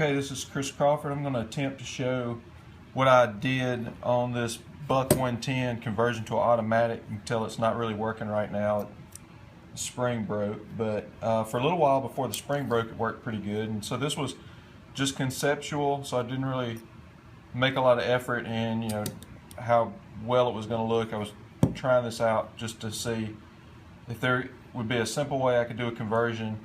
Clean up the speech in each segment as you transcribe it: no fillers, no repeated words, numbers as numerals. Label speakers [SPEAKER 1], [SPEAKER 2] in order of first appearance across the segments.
[SPEAKER 1] Okay, this is Chris Crawford. I'm going to attempt to show what I did on this Buck 110 conversion to automatic. You can tell it's not really working right now. The spring broke, but for a little while before the spring broke, it worked pretty good. And so this was just conceptual, so I didn't really make a lot of effort in how well it was going to look. I was trying this out just to see if there would be a simple way I could do a conversion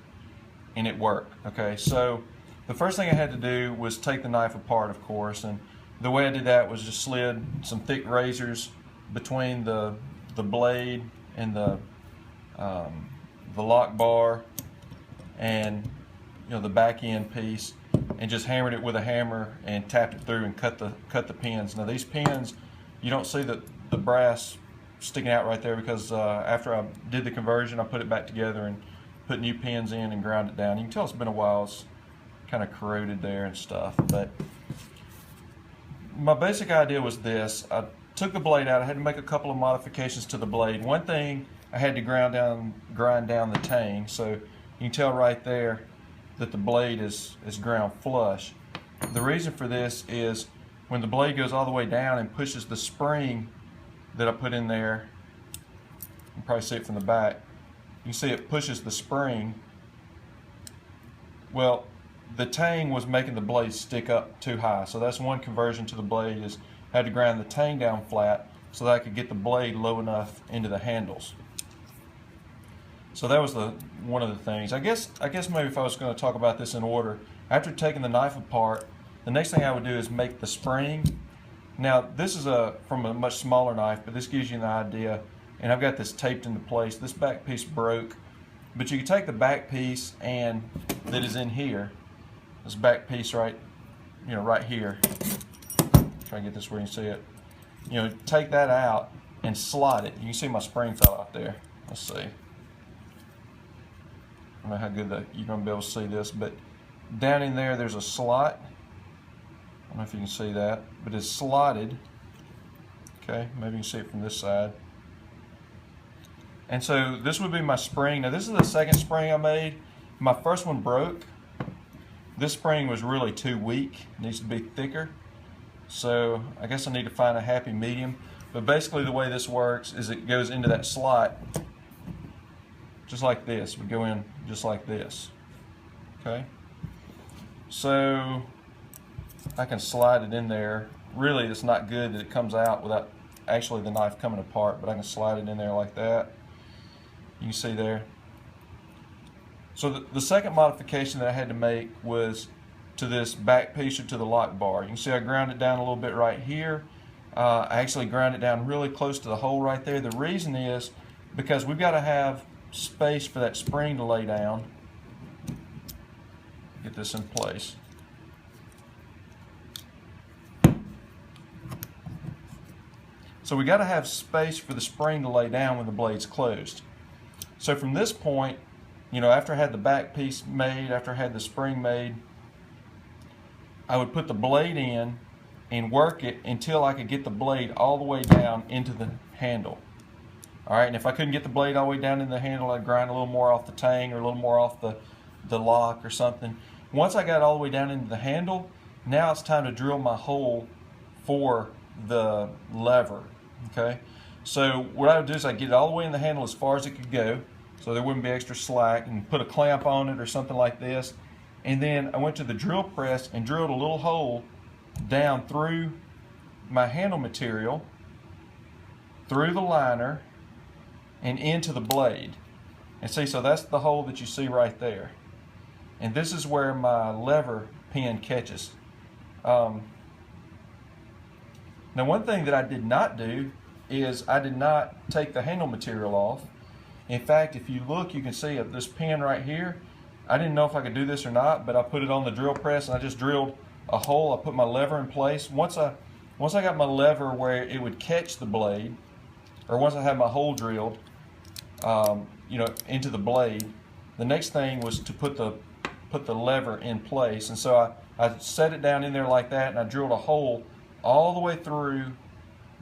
[SPEAKER 1] and it worked. Okay, so the first thing I had to do was take the knife apart, of course, and the way I did that was just slid some thick razors between the blade and the lock bar and the back end piece, and just hammered it with a hammer and tapped it through and cut the pins. Now these pins, you don't see the brass sticking out right there because after I did the conversion, I put it back together and put new pins in and ground it down. You can tell it's been a while. It's kind of corroded there and stuff, but my basic idea was this. I took the blade out. I had to make a couple of modifications to the blade. One thing, I had to grind down the tang, so you can tell right there that the blade is ground flush. The reason for this is when the blade goes all the way down and pushes the spring that I put in there, you can probably see it from the back, you can see it pushes the spring. Well, the tang was making the blade stick up too high, so that's one conversion to the blade, is I had to grind the tang down flat so that I could get the blade low enough into the handles. So that was one of the things. I guess maybe if I was going to talk about this in order, after taking the knife apart, the next thing I would do is make the spring. Now this is from a much smaller knife, but this gives you an idea. And I've got this taped into place. This back piece broke, but you can take the back piece and that is in here, this back piece right here. Try and get this where you can see it. Take that out and slot it. You can see my spring fell out there. Let's see. I don't know how good you're going to be able to see this, but down in there there's a slot. I don't know if you can see that, but it's slotted. Okay, maybe you can see it from this side. And so this would be my spring. Now this is the second spring I made. My first one broke. This spring was really too weak. It needs to be thicker. So I guess I need to find a happy medium. But basically the way this works is it goes into that slot just like this. We go in just like this. Okay. So I can slide it in there. Really, it's not good that it comes out without actually the knife coming apart, but I can slide it in there like that. You can see there. So the second modification that I had to make was to this back piece or to the lock bar. You can see I ground it down a little bit right here. I actually ground it down really close to the hole right there. The reason is because we've got to have space for that spring to lay down. Get this in place. So we got to have space for the spring to lay down when the blade's closed. So from this point, after I had the back piece made, after I had the spring made, I would put the blade in and work it until I could get the blade all the way down into the handle. All right, and if I couldn't get the blade all the way down in the handle, I'd grind a little more off the tang or a little more off the lock or something. Once I got all the way down into the handle, now it's time to drill my hole for the lever. Okay, so what I would do is I'd get it all the way in the handle as far as it could go, so there wouldn't be extra slack, and put a clamp on it or something like this. And then I went to the drill press and drilled a little hole down through my handle material, through the liner, and into the blade. And see, so that's the hole that you see right there. And this is where my lever pin catches. Now one thing that I did not do is I did not take the handle material off. In fact, if you look, you can see this pin right here. I didn't know if I could do this or not, but I put it on the drill press and I just drilled a hole. I put my lever in place. Once I got my lever where it would catch the blade, or once I had my hole drilled, into the blade, the next thing was to put the lever in place. And so I set it down in there like that, and I drilled a hole all the way through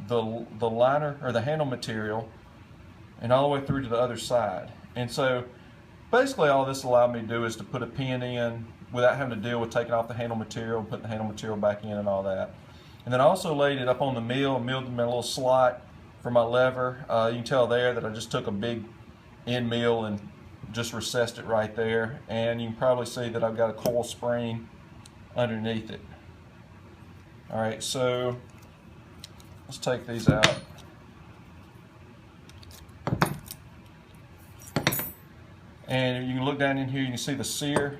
[SPEAKER 1] the liner or the handle material and all the way through to the other side. And so basically all this allowed me to do is to put a pin in without having to deal with taking off the handle material, putting the handle material back in and all that. And then I also laid it up on the mill, milled them in a little slot for my lever. You can tell there that I just took a big end mill and just recessed it right there. And you can probably see that I've got a coil spring underneath it. All right, so let's take these out. And you can look down in here, you can see the sear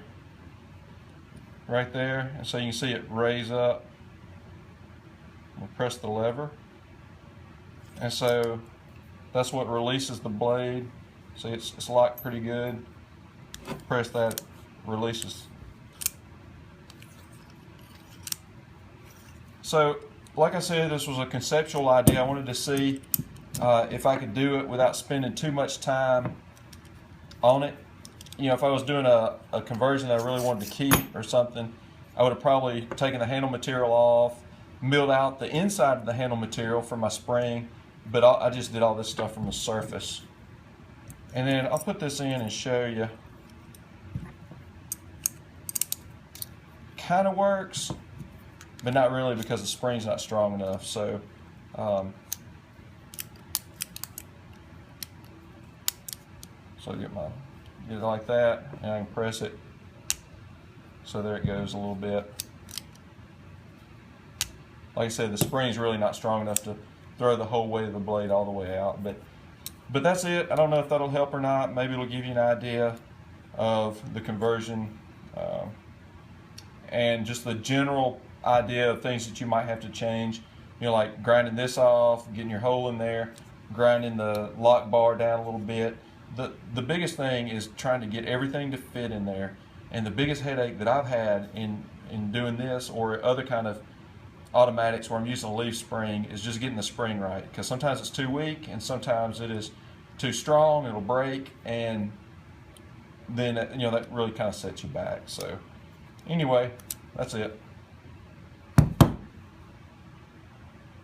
[SPEAKER 1] right there. And so you can see it raise up. We'll press the lever. And so that's what releases the blade. See, it's locked pretty good. Press that, releases. So, like I said, this was a conceptual idea. I wanted to see if I could do it without spending too much time on it. You know, if I was doing a conversion that I really wanted to keep or something, I would have probably taken the handle material off, milled out the inside of the handle material for my spring, but I just did all this stuff from the surface. And then I'll put this in and show you. Kind of works, but not really because the spring's not strong enough. So so get it like that, and I can press it. So there it goes a little bit. Like I said, the spring's really not strong enough to throw the whole weight of the blade all the way out. But that's it. I don't know if that'll help or not. Maybe it'll give you an idea of the conversion and just the general idea of things that you might have to change. You know, like grinding this off, getting your hole in there, grinding the lock bar down a little bit. The biggest thing is trying to get everything to fit in there. And the biggest headache that I've had in doing this or other kind of automatics where I'm using a leaf spring is just getting the spring right, because sometimes it's too weak and sometimes it is too strong, it'll break, and then you know that really kind of sets you back. So anyway, that's it.